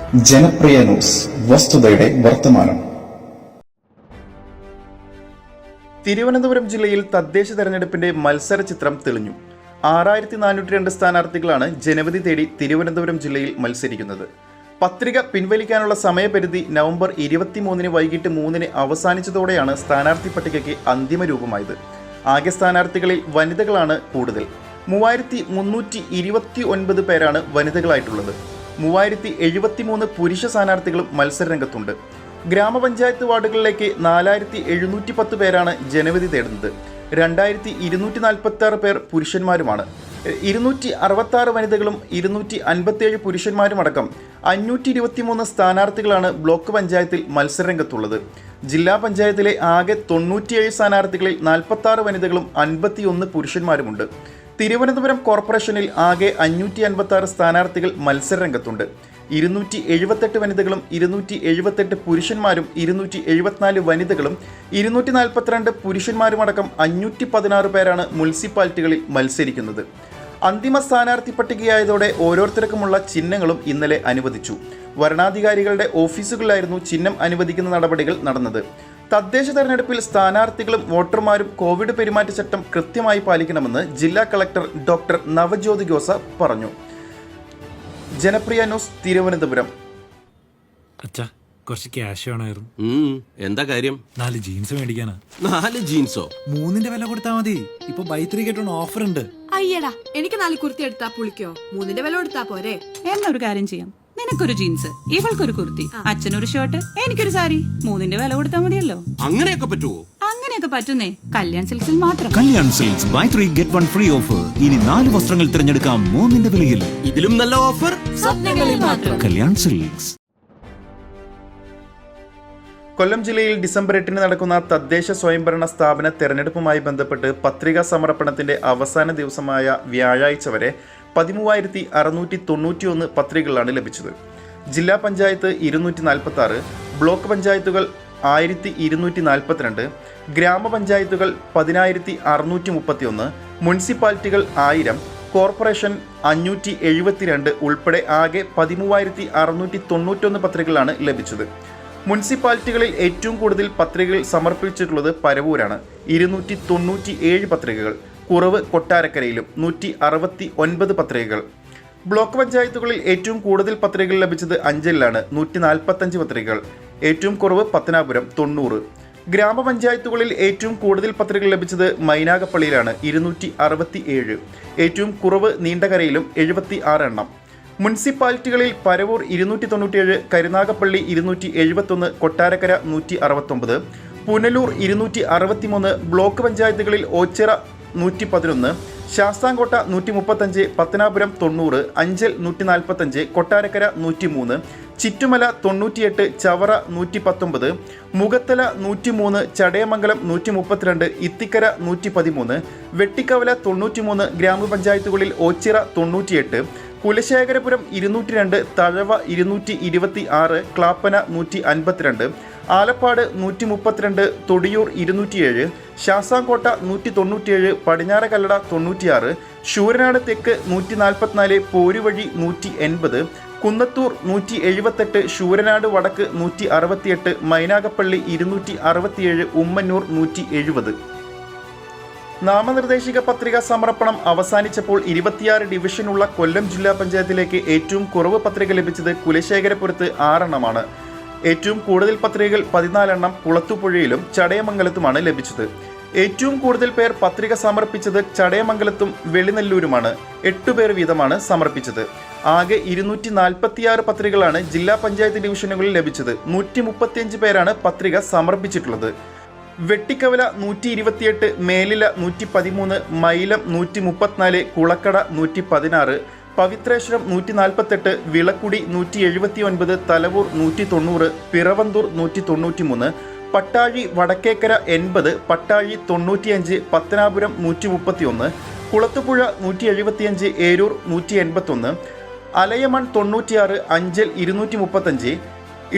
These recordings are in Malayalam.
ജനപ്രിയ ന്യൂസ്, വസ്തുതയുടെ വർത്തമാനം. തിരുവനന്തപുരം ജില്ലയിൽ തദ്ദേശ തെരഞ്ഞെടുപ്പിന്റെ മത്സര ചിത്രം തെളിഞ്ഞു. 6402 സ്ഥാനാർത്ഥികളാണ് ജനവിധി തേടി തിരുവനന്തപുരം ജില്ലയിൽ മത്സരിക്കുന്നത്. പത്രിക പിൻവലിക്കാനുള്ള സമയപരിധി നവംബർ 23 വൈകിട്ട് 3 അവസാനിച്ചതോടെയാണ് സ്ഥാനാർത്ഥി പട്ടികയ്ക്ക് അന്തിമ രൂപമായത്. ആകെ സ്ഥാനാർത്ഥികളിൽ വനിതകളാണ് കൂടുതൽ. 3329 പേരാണ് വനിതകളായിട്ടുള്ളത്. 3073 പുരുഷ സ്ഥാനാർത്ഥികളും മത്സരരംഗത്തുണ്ട്. ഗ്രാമപഞ്ചായത്ത് വാർഡുകളിലേക്ക് 4710 പേരാണ് ജനവിധി തേടുന്നത്. 2246 പേർ പുരുഷന്മാരുമാണ്. 266 വനിതകളും 257 പുരുഷന്മാരുമടക്കം 523 സ്ഥാനാർത്ഥികളാണ് ബ്ലോക്ക് പഞ്ചായത്തിൽ മത്സരരംഗത്തുള്ളത്. ജില്ലാ പഞ്ചായത്തിലെ ആകെ 97 സ്ഥാനാർത്ഥികളിൽ 46 വനിതകളും 51 പുരുഷന്മാരുമുണ്ട്. തിരുവനന്തപുരം കോർപ്പറേഷനിൽ ആകെ 556 സ്ഥാനാർത്ഥികൾ മത്സരരംഗത്തുണ്ട്. 278 വനിതകളും 278 പുരുഷന്മാരും 274 വനിതകളും 242 പുരുഷന്മാരുമടക്കം 516 പേരാണ് മുനിസിപ്പാലിറ്റികളിൽ മത്സരിക്കുന്നത്. അന്തിമ സ്ഥാനാർത്ഥി പട്ടികയായതോടെ ഓരോരുത്തർക്കുമുള്ള ചിഹ്നങ്ങളും ഇന്നലെ അനുവദിച്ചു. വരണാധികാരികളുടെ ഓഫീസുകളിലായിരുന്നു ചിഹ്നം അനുവദിക്കുന്ന നടപടികൾ നടന്നത്. തദ്ദേശ തെരഞ്ഞെടുപ്പിൽ സ്ഥാനാർത്ഥികളും വോട്ടർമാരും കോവിഡ് പെരുമാറ്റച്ചട്ടം കൃത്യമായി പാലിക്കണമെന്ന് ജില്ലാ കളക്ടർ ഡോക്ടർ നവജ്യോതി ഖോസ പറഞ്ഞു. ജനപ്രിയ ന്യൂസ്, തിരുവനന്തപുരം. അച്ഛാ, കുറച്ച് ക്യാഷ് വേണമായിരുന്നു. എന്താ കാര്യം? 4 ജീൻസ് മേടിക്കാനാ. 4 ജീൻസോ? 3ന്റെ വില കൊടുത്താൽ മതി. ഇപ്പൊ ബൈ 3 ഗെറ്റ് 1 ഓഫർ ഉണ്ട്. അയ്യടാ, എനിക്ക് 4 കുർത്തി എടുത്താ പുളിക്കോ? 3ന്റെ വില കൊടുത്താ പോരെ? എന്നൊരു കാര്യം ചെയ്യാം, നിനക്കൊരു ജീൻസ്, ഇവൾക്കൊരു കുർത്തി, അച്ഛനൊരു ഷർട്ട്, എനിക്കൊരു സാരി. 3ന്റെ വില കൊടുത്താൽ മതിയല്ലോ. അങ്ങനെയൊക്കെ പറ്റുമോ? അങ്ങനെയൊക്കെ പറ്റുന്നേ, കല്യാൺ സിൽക്സിൽ മാത്രം. Kalyan silks buy 3 get 1 free offer. ഇനി 4 വസ്ത്രങ്ങൾ തിരഞ്ഞെടുക്കാം 3ന്റെ വിലയിൽ. ഇതിലും നല്ല ഓഫർ സ്വപ്നങ്ങളിൽ മാത്രം. കല്യാൺ സിൽക്സ്. കൊല്ലം ജില്ലയിൽ ഡിസംബർ 8 നടക്കുന്ന തദ്ദേശ സ്വയംഭരണ സ്ഥാപന തെരഞ്ഞെടുപ്പുമായി ബന്ധപ്പെട്ട് പത്രികാ സമർപ്പണത്തിന്റെ അവസാന ദിവസമായ വ്യാഴാഴ്ച വരെ 13,691 പത്രികകളാണ് ലഭിച്ചത്. ജില്ലാ പഞ്ചായത്ത് 246, ബ്ലോക്ക് പഞ്ചായത്തുകൾ 1242, ഗ്രാമപഞ്ചായത്തുകൾ 10,631, മുനിസിപ്പാലിറ്റികൾ 1000, കോർപ്പറേഷൻ 572 ഉൾപ്പെടെ ആകെ 13,691 പത്രികകളാണ് ലഭിച്ചത്. മുനിസിപ്പാലിറ്റികളിൽ ഏറ്റവും കൂടുതൽ പത്രികകൾ സമർപ്പിച്ചിട്ടുള്ളത് പരവൂരാണ്. 297 പത്രികകൾ. കുറവ് കൊട്ടാരക്കരയിലും 169 പത്രികകൾ. ബ്ലോക്ക് പഞ്ചായത്തുകളിൽ ഏറ്റവും കൂടുതൽ പത്രികകൾ ലഭിച്ചത് അഞ്ചലിലാണ്, 145 പത്രികകൾ. ഏറ്റവും കുറവ് പത്തനാപുരം 90. ഗ്രാമപഞ്ചായത്തുകളിൽ ഏറ്റവും കൂടുതൽ പത്രികകൾ ലഭിച്ചത് മൈനാഗപ്പള്ളിയിലാണ്, 267. ഏറ്റവും കുറവ് നീണ്ടകരയിലും 76 എണ്ണം. മുനിസിപ്പാലിറ്റികളിൽ പരവൂർ 297, കരുനാഗപ്പള്ളി 271, കൊട്ടാരക്കര 169, പുനലൂർ 263, ബ്ലോക്ക് പഞ്ചായത്തുകളിൽ ഓച്ചിറ 111, ശാസ്താംകോട്ട 135, പത്തനാപുരം 90, അഞ്ചൽ 145, കൊട്ടാരക്കര 103, ചിറ്റുമല 98, ചവറ 119, മുഖത്തല 103, ചടയമംഗലം 132, ഇത്തിക്കര 113, വെട്ടിക്കവല 93, ഗ്രാമപഞ്ചായത്തുകളിൽ ഓച്ചിറ 98, കുലശേഖരപുരം 202, തഴവ 226, ക്ലാപ്പന 152, ആലപ്പാട് 132, തൊടിയൂർ 207, ശാസ്താംകോട്ട 197, പടിഞ്ഞാറ കല്ലട 96, ശൂരനാട് തെക്ക് 144, പോരുവഴി 180, കുന്നത്തൂർ 178, ശൂരനാട് വടക്ക് 168, മൈനാഗപ്പള്ളി 267, ഉമ്മന്നൂർ 170. നാമനിർദ്ദേശിക പത്രികാ സമർപ്പണം അവസാനിച്ചപ്പോൾ 26 ഡിവിഷനുള്ള കൊല്ലം ജില്ലാ പഞ്ചായത്തിലേക്ക് ഏറ്റവും കുറവ് പത്രിക ലഭിച്ചത് കുലശേഖരപുരത്ത് 6 എണ്ണമാണ്. ഏറ്റവും കൂടുതൽ പത്രികകൾ 14 എണ്ണം കുളത്തുപുഴയിലും ചടയമംഗലത്തുമാണ് ലഭിച്ചത്. ഏറ്റവും കൂടുതൽ പേർ പത്രിക സമർപ്പിച്ചത് ചടയമംഗലത്തും വെളിനെല്ലൂരുമാണ്. 8 പേർ വീതമാണ് സമർപ്പിച്ചത്. ആകെ 246 പത്രികകളാണ് ജില്ലാ പഞ്ചായത്ത് ഡിവിഷനുകളിൽ ലഭിച്ചത്. 135 പേരാണ് പത്രിക സമർപ്പിച്ചിട്ടുള്ളത്. വെട്ടിക്കവല 128, മേലില 113, മൈലം 134, കുളക്കട 116, പവിത്രേശ്വരം 148, വിളക്കുടി 179, തലവൂർ 190, പിറവന്തൂർ 193, പട്ടാഴി വടക്കേക്കര 80, പട്ടാഴി 95, പത്തനാപുരം 131, കുളത്തുപുഴ 175, ഏരൂർ 181, അലയമൺ 96, അഞ്ചൽ 235,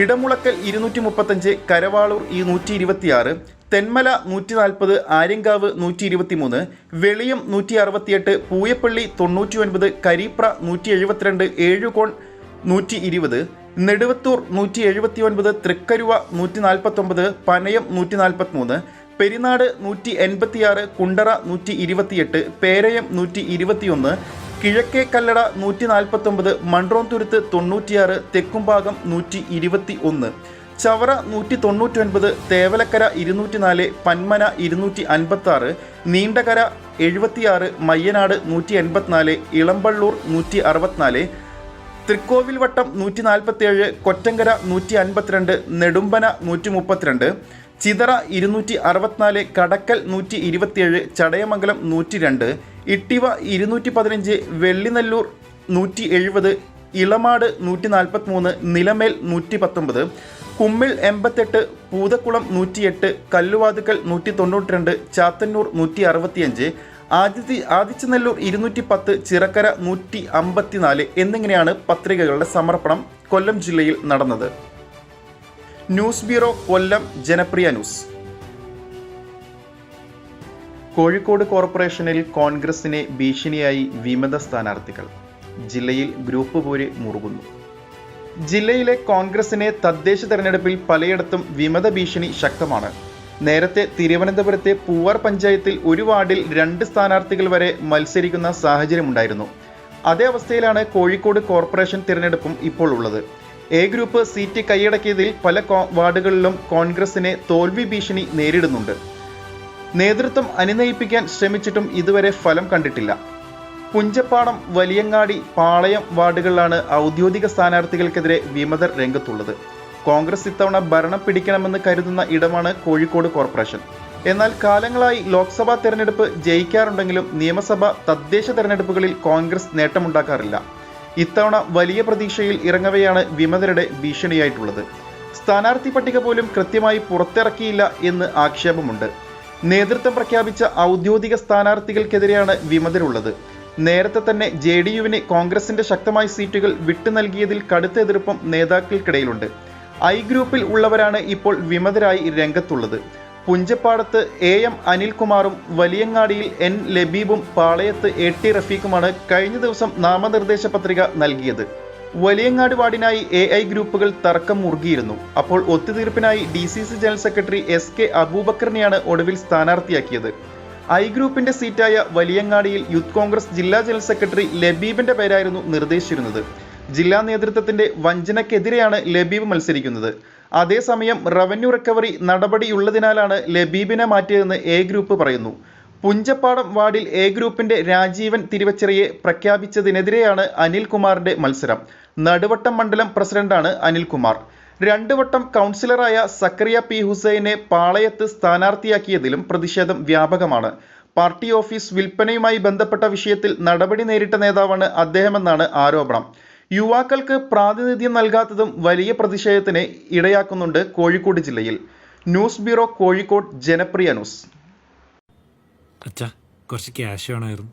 ഇടമുളക്കൽ 235, കരവാളൂർ 126, തെന്മല 140, ആര്യങ്കാവ് 123, വെളിയം 168, പൂയപ്പള്ളി 99, കരീപ്ര 172, ഏഴുകോൺ 120, നെടുവത്തൂർ 179, തൃക്കരുവ 149, പനയം 143, പെരിനാട് 186, കുണ്ടറ 128, പേരയം 121, കിഴക്കേ കല്ലട 149, മൺട്രോത്തുരുത്ത് 96, തെക്കുംഭാഗം 121, ചവറ 199, തേവലക്കര 204, പന്മന 256, നീണ്ടകര 76, മയ്യനാട് 184, ഇളമ്പള്ളൂർ 164, തൃക്കോവിൽവട്ടം 147, കൊറ്റങ്കര 152, നെടുമ്പന 132, ചിതറ 264, കടക്കൽ 127, ചടയമംഗലം 102, ഇട്ടിവ 215, വെള്ളിനെല്ലൂർ 170, ഇളമാട് 143, നിലമേൽ 119, കുമ്മിൾ 88, പൂതക്കുളം 108, കല്ലുവാതുക്കൽ 192, ചാത്തന്നൂർ 165, ആദിച്ചനെല്ലൂർ 210, ചിറക്കര 154 എന്നിങ്ങനെയാണ് പത്രികകളുടെ സമർപ്പണം കൊല്ലം ജില്ലയിൽ നടന്നത്. ന്യൂസ് ബ്യൂറോ കൊല്ലം, ജനപ്രിയ ന്യൂസ്. കോഴിക്കോട് കോർപ്പറേഷനിൽ കോൺഗ്രസിനെ ഭീഷണിയായി വിമത സ്ഥാനാർത്ഥികൾ. ജില്ലയിൽ ഗ്രൂപ്പ് പോര് മുറുകുന്നു. ജില്ലയിലെ കോൺഗ്രസിനെ തദ്ദേശ തെരഞ്ഞെടുപ്പിൽ പലയിടത്തും വിമത ഭീഷണി ശക്തമാണ്. നേരത്തെ തിരുവനന്തപുരത്തെ പൂവാർ പഞ്ചായത്തിൽ ഒരു വാർഡിൽ 2 സ്ഥാനാർത്ഥികൾ വരെ മത്സരിക്കുന്ന സാഹചര്യമുണ്ടായിരുന്നു. അതേ അവസ്ഥയിലാണ് കോഴിക്കോട് കോർപ്പറേഷൻ തിരഞ്ഞെടുപ്പും ഇപ്പോൾ ഉള്ളത്. എ ഗ്രൂപ്പ് സീറ്റ് കൈയടക്കിയതിൽ പല വാർഡുകളിലും കോൺഗ്രസിനെ തോൽവി ഭീഷണി നേരിടുന്നുണ്ട്. നേതൃത്വം അനുനയിപ്പിക്കാൻ ശ്രമിച്ചിട്ടും ഇതുവരെ ഫലം കണ്ടിട്ടില്ല. പുഞ്ചപ്പാടം, വലിയങ്ങാടി, പാളയം വാർഡുകളിലാണ് ഔദ്യോഗിക സ്ഥാനാർത്ഥികൾക്കെതിരെ വിമതർ രംഗത്തുള്ളത്. കോൺഗ്രസ് ഇത്തവണ ഭരണം പിടിക്കണമെന്ന് കരുതുന്ന ഇടമാണ് കോഴിക്കോട് കോർപ്പറേഷൻ. എന്നാൽ കാലങ്ങളായി ലോക്സഭാ തെരഞ്ഞെടുപ്പ് ജയിക്കാറുണ്ടെങ്കിലും നിയമസഭ, തദ്ദേശ തെരഞ്ഞെടുപ്പുകളിൽ കോൺഗ്രസ് നേട്ടമുണ്ടാക്കാറില്ല. ഇത്തവണ വലിയ പ്രതീക്ഷയിൽ ഇറങ്ങവെയാണ് വിമതരുടെ ഭീഷണിയായിട്ടുള്ളത്. സ്ഥാനാർത്ഥി പട്ടിക പോലും കൃത്യമായി പുറത്തിറക്കിയില്ല എന്ന് ആക്ഷേപമുണ്ട്. നേതൃത്വം പ്രഖ്യാപിച്ച ഔദ്യോഗിക സ്ഥാനാർത്ഥികൾക്കെതിരെയാണ് വിമതരുള്ളത്. നേരത്തെ തന്നെ JDUവിന് കോൺഗ്രസിന്റെ ശക്തമായ സീറ്റുകൾ വിട്ടു നൽകിയതിൽ കടുത്ത എതിർപ്പും നേതാക്കൾക്കിടയിലുണ്ട്. ഐ ഗ്രൂപ്പിൽ ഉള്ളവരാണ് ഇപ്പോൾ വിമതരായി രംഗത്തുള്ളത്. പുഞ്ചപ്പാടത്ത് AM അനിൽകുമാറും വലിയങ്ങാടിയിൽ N ലബീബും പാളയത്ത് AT റഫീഖുമാണ് കഴിഞ്ഞ ദിവസം നാമനിർദ്ദേശ പത്രിക നൽകിയത്. വലിയങ്ങാട് വാർഡിനായി AI ഗ്രൂപ്പുകൾ തർക്കം മുറുകിയിരുന്നു. അപ്പോൾ ഒത്തുതീർപ്പിനായി DCC ജനറൽ സെക്രട്ടറി SK അബൂബക്കറിനെയാണ് ഒടുവിൽ സ്ഥാനാർത്ഥിയാക്കിയത്. ഐ ഗ്രൂപ്പിന്റെ സീറ്റായ വലിയങ്ങാടിയിൽ യൂത്ത് കോൺഗ്രസ് ജില്ലാ ജനറൽ സെക്രട്ടറി ലബീബിന്റെ പേരായിരുന്നു നിർദ്ദേശിച്ചിരുന്നത്. ജില്ലാ നേതൃത്വത്തിന്റെ വഞ്ചനയ്ക്കെതിരെയാണ് ലബീബ് മത്സരിക്കുന്നത്. അതേസമയം റവന്യൂ റിക്കവറി നടപടിയുള്ളതിനാലാണ് ലബീബിനെ മാറ്റിയതെന്ന് എ ഗ്രൂപ്പ് പറയുന്നു. പുഞ്ചപ്പാടം വാർഡിൽ എ ഗ്രൂപ്പിന്റെ രാജീവൻ തിരുവച്ചിറയെ പ്രഖ്യാപിച്ചതിനെതിരെയാണ് അനിൽകുമാറിന്റെ മത്സരം. നടുവട്ടം മണ്ഡലം പ്രസിഡന്റാണ് അനിൽകുമാർ. 2 വട്ടം കൗൺസിലറായ സക്കറിയ P ഹുസൈനെ പാളയത്ത് സ്ഥാനാർത്ഥിയാക്കിയതിലും പ്രതിഷേധം വ്യാപകമാണ്. പാർട്ടി ഓഫീസ് വിൽപ്പനയുമായി ബന്ധപ്പെട്ട വിഷയത്തിൽ നടപടി നേരിട്ട നേതാവാണ് അദ്ദേഹമെന്നാണ് ആരോപണം. യുവാക്കൾക്ക് പ്രാതിനിധ്യം നൽകാത്തതും വലിയ പ്രതിഷേധത്തിന് ഇടയാക്കുന്നുണ്ട് കോഴിക്കോട് ജില്ലയിൽ. ന്യൂസ് ബ്യൂറോ കോഴിക്കോട്, ജനപ്രിയ ന്യൂസ്. അച്ഛാ, കുറച്ച് ക്യാഷ് വേണമായിരുന്നു.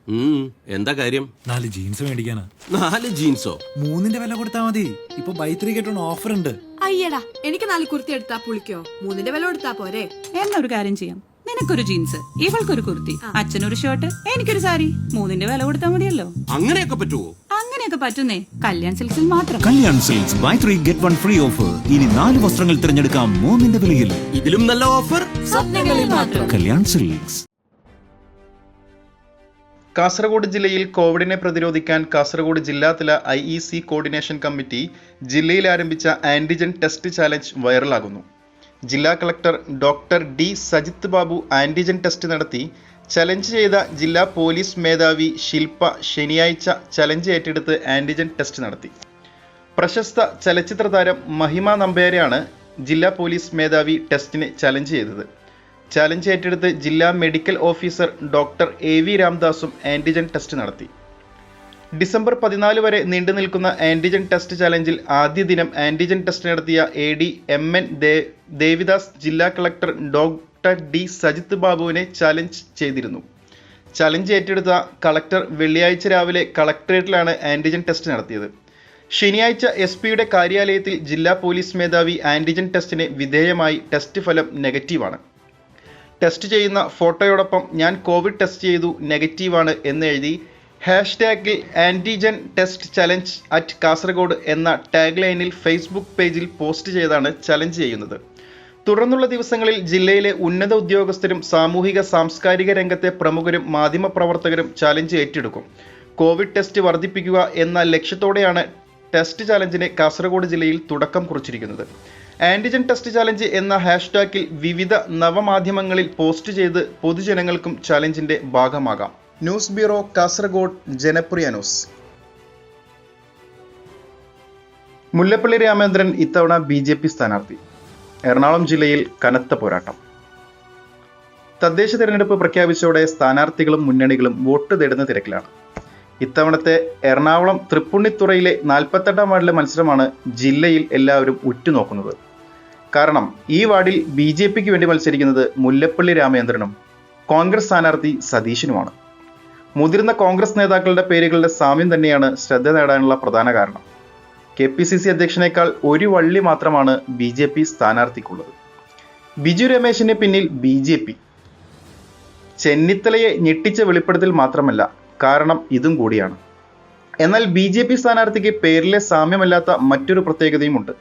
എന്താ കാര്യം? 4 ജീൻസ് മേടിക്കാനാ. 4 ജീൻസോ? 3ന്റെ വില കൊടുത്താൽ മതി. ഇപ്പൊ ബൈ 3 ഗെറ്റ് 1 ഓഫർ ഉണ്ട്. അയ്യടാ, എനിക്ക് 4 കുർത്തി എടുത്താ പുളിക്കോ? 3ന്റെ വില കൊടുത്താ പോരെ? എന്നൊരു കാര്യം ചെയ്യാം. നിനക്കൊരു ജീൻസ്, ഇവൾക്കൊരു കുർത്തി, അച്ഛനൊരു ഷർട്ട്, എനിക്കൊരു സാരി. 3ന്റെ വില കൊടുത്താൽ മതിയല്ലോ. അങ്ങനെയൊക്കെ പറ്റുമോ? അങ്ങനെയൊക്കെ പറ്റുന്നേ. കല്യാൺ സിൽക്സിൽ മാത്രം. Kalyan silks buy 3 get 1 free offer. ഇനി 4 വസ്ത്രങ്ങൾ തിരഞ്ഞെടുക്കാം 3ന്റെ വിലയിൽ. ഇതിലും നല്ല ഓഫർ സ്വപ്നങ്ങളിൽ മാത്രം. കല്യാൺ സിൽക്സ്. കാസർഗോഡ് ജില്ലയിൽ കോവിഡിനെ പ്രതിരോധിക്കാൻ കാസർഗോഡ് ജില്ലാതല IEC കോർഡിനേഷൻ കമ്മിറ്റി ജില്ലയിൽ ആരംഭിച്ച ആന്റിജൻ ടെസ്റ്റ് ചാലഞ്ച് വൈറലാകുന്നു. ജില്ലാ collector doctor D Sajith Babu antigen test നടത്തി. ചലഞ്ച് ചെയ്ത ജില്ലാ പോലീസ് മേധാവി ശില്പ ശനിയാഴ്ച ചലഞ്ച് ഏറ്റെടുത്ത് ആന്റിജൻ ടെസ്റ്റ് നടത്തി. പ്രശസ്ത ചലച്ചിത്ര താരം മഹിമ നമ്പ്യാരെയാണ് ജില്ലാ പോലീസ് മേധാവി ടെസ്റ്റിന് ചലഞ്ച് ചെയ്തത്. ചലഞ്ച് ഏറ്റെടുത്ത് ജില്ലാ മെഡിക്കൽ ഓഫീസർ ഡോക്ടർ AV രാംദാസും ആന്റിജൻ ടെസ്റ്റ് നടത്തി. ഡിസംബർ 14 വരെ നീണ്ടു നിൽക്കുന്ന ആന്റിജൻ ടെസ്റ്റ് ചലഞ്ചിൽ ആദ്യ ദിനം ആന്റിജൻ ടെസ്റ്റ് നടത്തിയ AD MN ദേവിദാസ് ജില്ലാ കളക്ടർ ഡോക്ടർ D സജിത്ത് ബാബുവിനെ ചലഞ്ച് ചെയ്തിരുന്നു. ചലഞ്ച് ഏറ്റെടുത്ത കളക്ടർ വെള്ളിയാഴ്ച രാവിലെ കളക്ടറേറ്റിലാണ് ആന്റിജൻ ടെസ്റ്റ് നടത്തിയത്. ശനിയാഴ്ച SP-യുടെ കാര്യാലയത്തിൽ ജില്ലാ പോലീസ് മേധാവി ആന്റിജൻ ടെസ്റ്റിന് വിധേയമായി. ടെസ്റ്റ് ഫലം നെഗറ്റീവാണ്. ടെസ്റ്റ് ചെയ്യുന്ന ഫോട്ടോയോടൊപ്പം ഞാൻ കോവിഡ് ടെസ്റ്റ് ചെയ്തു, നെഗറ്റീവാണ് എന്നെഴുതി ഹാഷ്ടാഗിൽ antigen test challenge at Kasaragod എന്ന ടാഗ് ലൈനിൽ ഫേസ്ബുക്ക് പേജിൽ പോസ്റ്റ് ചെയ്താണ് ചലഞ്ച് ചെയ്യുന്നത്. തുടർന്നുള്ള ദിവസങ്ങളിൽ ജില്ലയിലെ ഉന്നത ഉദ്യോഗസ്ഥരും സാമൂഹിക സാംസ്കാരിക രംഗത്തെ പ്രമുഖരും മാധ്യമപ്രവർത്തകരും ചലഞ്ച് ഏറ്റെടുക്കും. കോവിഡ് ടെസ്റ്റ് വർദ്ധിപ്പിക്കുക എന്ന ലക്ഷ്യത്തോടെയാണ് ടെസ്റ്റ് ചലഞ്ചിന് കാസർഗോഡ് ജില്ലയിൽ തുടക്കം കുറിച്ചിരിക്കുന്നത്. ആൻറ്റിജൻ ടെസ്റ്റ് ചലഞ്ച് എന്ന ഹാഷ്ടാഗിൽ വിവിധ നവമാധ്യമങ്ങളിൽ പോസ്റ്റ് ചെയ്ത് പൊതുജനങ്ങൾക്കും ചലഞ്ചിന്റെ ഭാഗമാകാം. ന്യൂസ് ബ്യൂറോ കാസർഗോഡ്, ജനപ്രിയ ന്യൂസ്. മുല്ലപ്പള്ളി രാമചന്ദ്രൻ ഇത്തവണ BJP സ്ഥാനാർത്ഥി. എറണാകുളം ജില്ലയിൽ കനത്ത പോരാട്ടം. തദ്ദേശ തെരഞ്ഞെടുപ്പ് പ്രഖ്യാപിച്ചതോടെ സ്ഥാനാർത്ഥികളും മുന്നണികളും വോട്ട് തേടുന്ന തിരക്കിലാണ്. ഇത്തവണത്തെ എറണാകുളം തൃപ്പുണിത്തുറയിലെ 48-ാം വാർഡിലെ മത്സരമാണ് ജില്ലയിൽ എല്ലാവരും ഉറ്റുനോക്കുന്നത്. കാരണം ഈ വാർഡിൽ BJPക്ക് വേണ്ടി മത്സരിക്കുന്നത് മുല്ലപ്പള്ളി രാമചന്ദ്രനും കോൺഗ്രസ് സ്ഥാനാർത്ഥി സതീശനുമാണ്. മുതിർന്ന കോൺഗ്രസ് നേതാക്കളുടെ പേരുകളുടെ സാമ്യം തന്നെയാണ് ശ്രദ്ധ നേടാനുള്ള പ്രധാന കാരണം. KPCC അധ്യക്ഷനേക്കാൾ ഒരു വള്ളി മാത്രമാണ് BJP സ്ഥാനാർത്ഥിക്കുള്ളത്. ബിജു രമേശിന് പിന്നിൽ BJP. ചെന്നിത്തലയെ ഞെട്ടിച്ച വെളിപ്പെടുത്തൽ മാത്രമല്ല, കാരണം ഇതും കൂടിയാണ്. എന്നാൽ BJP സ്ഥാനാർത്ഥിക്ക് പേരിലെ സാമ്യമല്ലാത്ത മറ്റൊരു പ്രത്യേകതയുമുണ്ട്.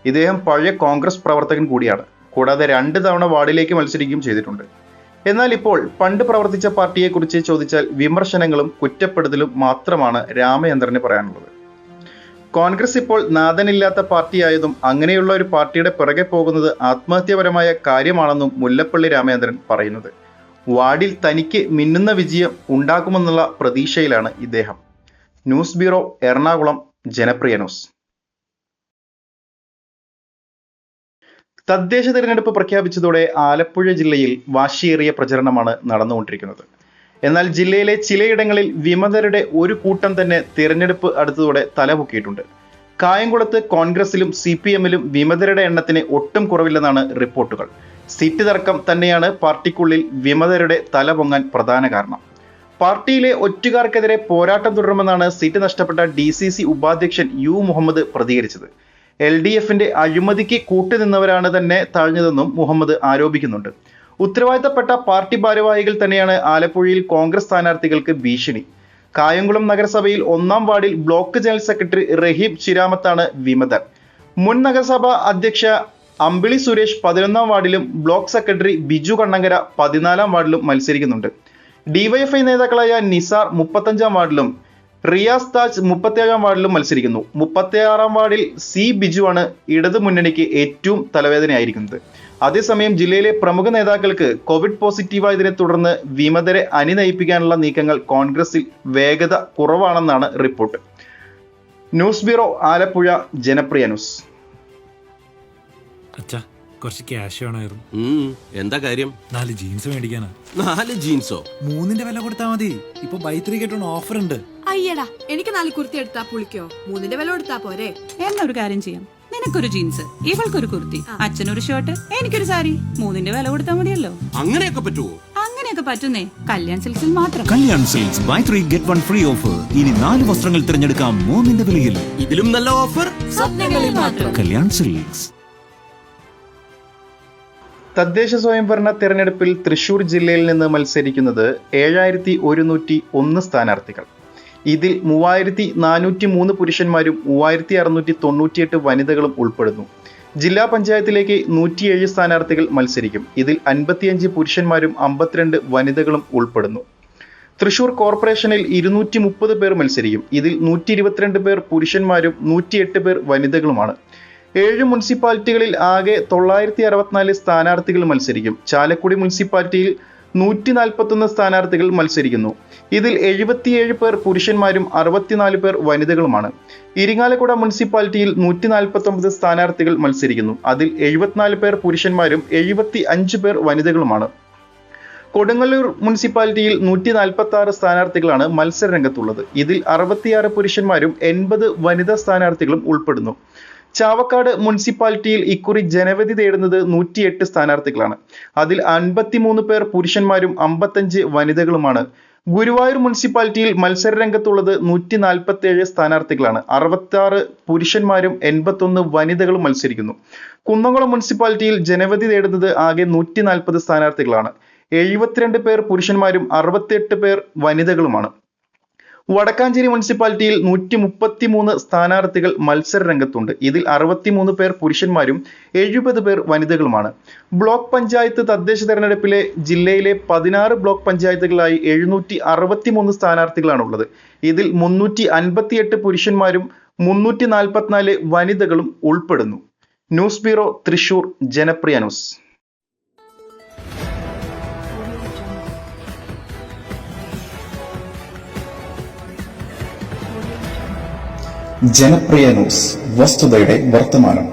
ഇദ്ദേഹം പഴയ കോൺഗ്രസ് പ്രവർത്തകൻ കൂടിയാണ്. കൂടാതെ 2 തവണ വാർഡിലേക്ക് മത്സരിക്കുകയും ചെയ്തിട്ടുണ്ട്. എന്നാൽ ഇപ്പോൾ പണ്ട് പ്രവർത്തിച്ച പാർട്ടിയെക്കുറിച്ച് ചോദിച്ചാൽ വിമർശനങ്ങളും കുറ്റപ്പെടുത്തലും മാത്രമാണ് രാമചന്ദ്രന് പറയാനുള്ളത്. കോൺഗ്രസ് ഇപ്പോൾ നാഥനില്ലാത്ത പാർട്ടിയായതും അങ്ങനെയുള്ള ഒരു പാർട്ടിയുടെ പിറകെ പോകുന്നത് ആത്മഹത്യാപരമായ കാര്യമാണെന്നും മുല്ലപ്പള്ളി രാമചന്ദ്രൻ പറയുന്നത്. വാർഡിൽ തനിക്ക് മിന്നുന്ന വിജയം ഉണ്ടാക്കുമെന്നുള്ള പ്രതീക്ഷയിലാണ് ഇദ്ദേഹം. ന്യൂസ് ബ്യൂറോ, എറണാകുളം, ജനപ്രിയ ന്യൂസ്. തദ്ദേശ തിരഞ്ഞെടുപ്പ് പ്രഖ്യാപിച്ചതോടെ ആലപ്പുഴ ജില്ലയിൽ വാശിയേറിയ പ്രചരണമാണ് നടന്നുകൊണ്ടിരിക്കുന്നത്. എന്നാൽ ജില്ലയിലെ ചിലയിടങ്ങളിൽ വിമതരുടെ ഒരു കൂട്ടം തന്നെ തിരഞ്ഞെടുപ്പ് അടുത്തതോടെ തലപൊക്കിയിട്ടുണ്ട്. കായംകുളത്ത് കോൺഗ്രസിലും CPMലും വിമതരുടെ എണ്ണത്തിന് ഒട്ടും കുറവില്ലെന്നാണ് റിപ്പോർട്ടുകൾ. സീറ്റ് തർക്കം തന്നെയാണ് പാർട്ടിക്കുള്ളിൽ വിമതരുടെ തല പൊങ്ങാൻ പ്രധാന കാരണം. പാർട്ടിയിലെ ഒറ്റുകാർക്കെതിരെ പോരാട്ടം തുടരുമെന്നാണ് സീറ്റ് നഷ്ടപ്പെട്ട DCC ഉപാധ്യക്ഷൻ U മുഹമ്മദ് പ്രതികരിച്ചത്. LDFന്റെ അഴിമതിക്ക് കൂട്ടുനിന്നവരാണ് തന്നെ താഴ്ന്നതെന്നും മുഹമ്മദ് ആരോപിക്കുന്നുണ്ട്. ഉത്തരവാദിത്തപ്പെട്ട പാർട്ടി ഭാരവാഹികൾ തന്നെയാണ് ആലപ്പുഴയിൽ കോൺഗ്രസ് സ്ഥാനാർത്ഥികൾക്ക് ഭീഷണി. കായംകുളം നഗരസഭയിൽ 1-ാം വാർഡിൽ ബ്ലോക്ക് ജനറൽ സെക്രട്ടറി റഹീം ചിരാമത്താണ് വിമതർ. മുൻ നഗരസഭാ അധ്യക്ഷ അമ്പിളി സുരേഷ് 11-ാം വാർഡിലും ബ്ലോക്ക് സെക്രട്ടറി ബിജു കണ്ണങ്കര 14-ാം വാർഡിലും മത്സരിക്കുന്നുണ്ട്. DYFI നേതാക്കളായ നിസാർ 35-ാം വാർഡിലും റിയാസ് താജ് 37-ാം വാർഡിലും മത്സരിക്കുന്നു. 36-ാം വാർഡിൽ C ബിജുവാണ് ഇടതു മുന്നണിക്ക് ഏറ്റവും തലവേദനയായിരിക്കുന്നത്. അതേസമയം ജില്ലയിലെ പ്രമുഖ നേതാക്കൾക്ക് കോവിഡ് പോസിറ്റീവായതിനെ തുടർന്ന് വിമതരെ അണിനയിപ്പിക്കാനുള്ള നീക്കങ്ങൾ കോൺഗ്രസിൽ വേഗത കുറവാണെന്നാണ് റിപ്പോർട്ട്. ന്യൂസ് ബ്യൂറോ, ആലപ്പുഴ, ജനപ്രിയ ന്യൂസ്. അച്ഛാ, കുറച്ച് ക്യാഷ് വേണമായിരുന്നു. എന്താ കാര്യം? 4 ജീൻസ് മേടിക്കാനാ. 4 ജീൻസോ? 3ന്റെ വില കൊടുത്താ മതി. ഇപ്പൊ buy 3 get 1 ഓഫർ ഉണ്ട്. അയ്യടാ, എനിക്ക് 4 കുർത്തി എടുത്താ പുളിക്കോ? 3ന്റെ വില കൊടുത്താ പോരെ? എന്നൊരു കാര്യം ചെയ്യാം. നിനക്കൊരു ജീൻസ്, ഇവൾക്കൊരു കുർത്തി, അച്ഛനൊരു ഷർട്ട്, എനിക്കൊരു സാരി. 3ന്റെ വില കൊടുത്താൽ മതിയല്ലോ. അങ്ങനെയൊക്കെ പറ്റുമോ? അങ്ങനെയൊക്കെ പറ്റുന്നേ. കല്യാൺ സിൽക്സിൽ മാത്രം. Kalyan silks buy 3 get 1 free offer. ഇനി 4 വസ്ത്രങ്ങൾ തിരഞ്ഞെടുക്കാം 3ന്റെ വിലയിൽ. ഇതിലും നല്ല ഓഫർ സ്വപ്നങ്ങളിൽ മാത്രം. കല്യാൺ സിൽക്സ്. തദ്ദേശ സ്വയംഭരണ തെരഞ്ഞെടുപ്പിൽ തൃശൂർ ജില്ലയിൽ നിന്ന് മത്സരിക്കുന്നത് 7101 സ്ഥാനാർത്ഥികൾ. ഇതിൽ 3403 പുരുഷന്മാരും 3698 വനിതകളും ഉൾപ്പെടുന്നു. ജില്ലാ പഞ്ചായത്തിലേക്ക് 107 സ്ഥാനാർത്ഥികൾ മത്സരിക്കും. ഇതിൽ 55 പുരുഷന്മാരും 52 വനിതകളും ഉൾപ്പെടുന്നു. തൃശൂർ കോർപ്പറേഷനിൽ 230 പേർ മത്സരിക്കും. ഇതിൽ 122 പേർ പുരുഷന്മാരും 108 പേർ വനിതകളുമാണ്. 7 മുനിസിപ്പാലിറ്റികളിൽ ആകെ 964 സ്ഥാനാർത്ഥികൾ മത്സരിക്കും. ചാലക്കുടി മുനിസിപ്പാലിറ്റിയിൽ 141 സ്ഥാനാർത്ഥികൾ മത്സരിക്കുന്നു. ഇതിൽ 77 പേർ പുരുഷന്മാരും 64 പേർ വനിതകളുമാണ്. ഇരിങ്ങാലക്കുട മുനിസിപ്പാലിറ്റിയിൽ 149 സ്ഥാനാർത്ഥികൾ മത്സരിക്കുന്നു. അതിൽ 74 പേർ പുരുഷന്മാരും 75 പേർ വനിതകളുമാണ്. കൊടുങ്ങല്ലൂർ മുനിസിപ്പാലിറ്റിയിൽ 146 സ്ഥാനാർത്ഥികളാണ് മത്സര രംഗത്തുള്ളത്. ഇതിൽ 66 പുരുഷന്മാരും 80 വനിതാ സ്ഥാനാർത്ഥികളും ഉൾപ്പെടുന്നു. ചാവക്കാട് മുനിസിപ്പാലിറ്റിയിൽ ഇക്കുറി ജനവിധി തേടുന്നത് 108 സ്ഥാനാർത്ഥികളാണ്. അതിൽ 53 പേർ പുരുഷന്മാരും 55 വനിതകളുമാണ്. ഗുരുവായൂർ മുനിസിപ്പാലിറ്റിയിൽ മത്സര രംഗത്തുള്ളത് 147 സ്ഥാനാർത്ഥികളാണ്. 66 പുരുഷന്മാരും 81 വനിതകളും മത്സരിക്കുന്നു. കുന്നംകുളം മുനിസിപ്പാലിറ്റിയിൽ ജനവിധി തേടുന്നത് ആകെ 140 സ്ഥാനാർത്ഥികളാണ്. 72 പേർ പുരുഷന്മാരും 68 പേർ വനിതകളുമാണ്. വടക്കാഞ്ചേരി മുനിസിപ്പാലിറ്റിയിൽ 133 സ്ഥാനാർത്ഥികൾ മത്സര രംഗത്തുണ്ട്. ഇതിൽ 63 പേർ പുരുഷന്മാരും 70 പേർ വനിതകളുമാണ്. ബ്ലോക്ക് പഞ്ചായത്ത് തദ്ദേശ തെരഞ്ഞെടുപ്പിലെ ജില്ലയിലെ 16 ബ്ലോക്ക് പഞ്ചായത്തുകളായി 763 സ്ഥാനാർത്ഥികളാണുള്ളത്. ഇതിൽ 358 പുരുഷന്മാരും 344 വനിതകളും ഉൾപ്പെടുന്നു. News bureau, Thrissur. ജനപ്രിയ ന്യൂസ്. ജനപ്രിയ ന്യൂസ്, വസ്തുതയുടെ വർത്തമാനം.